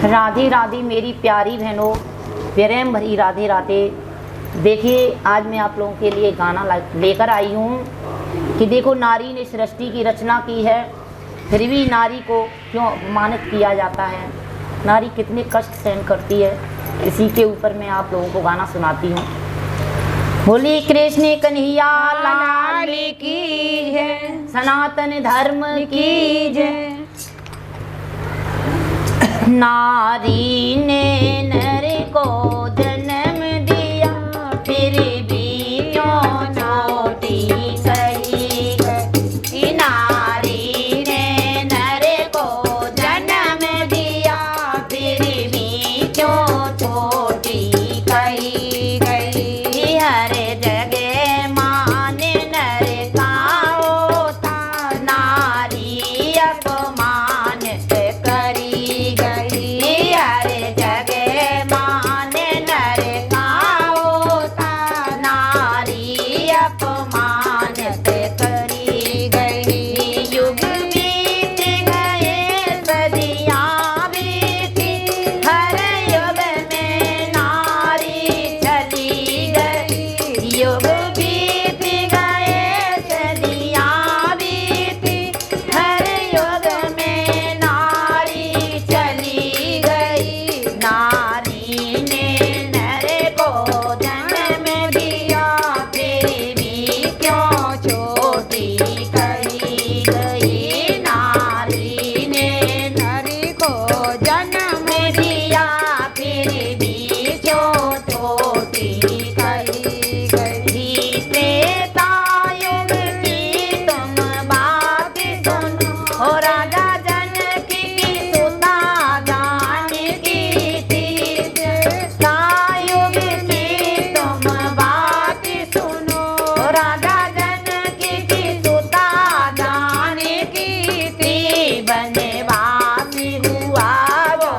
राधे राधे मेरी प्यारी बहनों, प्रेम भरी राधे राधे। देखिए आज मैं आप लोगों के लिए गाना लेकर आई हूँ कि देखो नारी ने सृष्टि की रचना की है, फिर भी नारी को क्यों अपमानित किया जाता है, नारी कितने कष्ट सहन करती है, इसी के ऊपर मैं आप लोगों को गाना सुनाती हूँ। बोली कृष्ण कन्हैया लाल की जय, सनातन धर्म की जय। नारी ने नर को जन्म दिया, फिर भी क्यों छोटी कही गई। नारी ने नर को जन्म दिया, फिर भी क्यों छोटी कही गई। हर जगह मान नर का होता, नारी अपमानित करी गई। हर जगह मान नर का होता, नारी अपमानित करी गई। युग बीत गए सदियाँ बीती, हर युग में नारी चली गई। युग बीत गए सदियाँ बीती, हर युग में नारी चली गई। नारी ने नर को जन्म दिया, फिर भी क्यों छोटी कही गई। नारी ने नर को जन्म दिया, फिर भी क्यों छोटी कही गई। त्रेता युग की तुम बात सुनो, हो राजा जनकी की सुता जानकी थी। त्रेता युग की तुम बात सुनो, हो राजा जनकी की सुता जानकी थी। बनवासी हुआ वो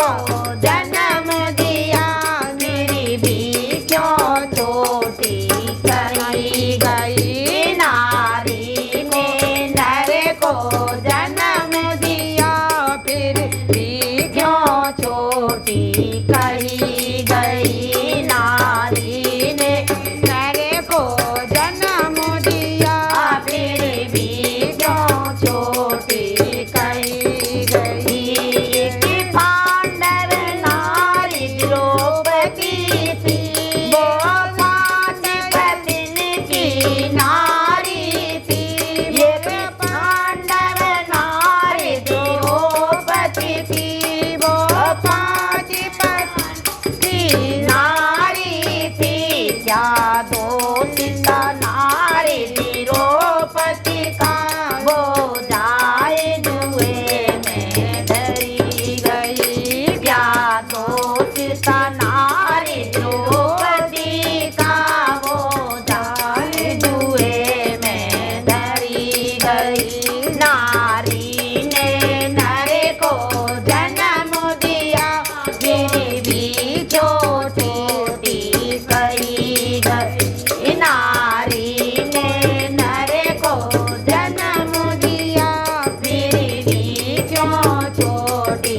को जन्म दिया, मेरी भी क्यों छोटी कही गई। नारी ने नर को जन्म दिया, फिर भी क्यों छोटी कही गई। नारी ने नर को जन्म दिया, फिर भी क्यों छोटी कही गई। पांडव नारी द्रौपदी थी, वो पांचपतिन की नारी थी। ये पांडव नारी द्रौपदी थी, वो पांचपतिन की नारी थी। क्या दोष था नारी द्रौपदी का, वो जाए जुए में धरी गई। क्या दोष था नारी द्रौपदी का, वो जाए जुए में धरी गई। नारी ने नर को जन्म दिया, फिर भी छोटी कही गई। नारी ने नर को जन्म दिया, फिर भी क्यों छोटी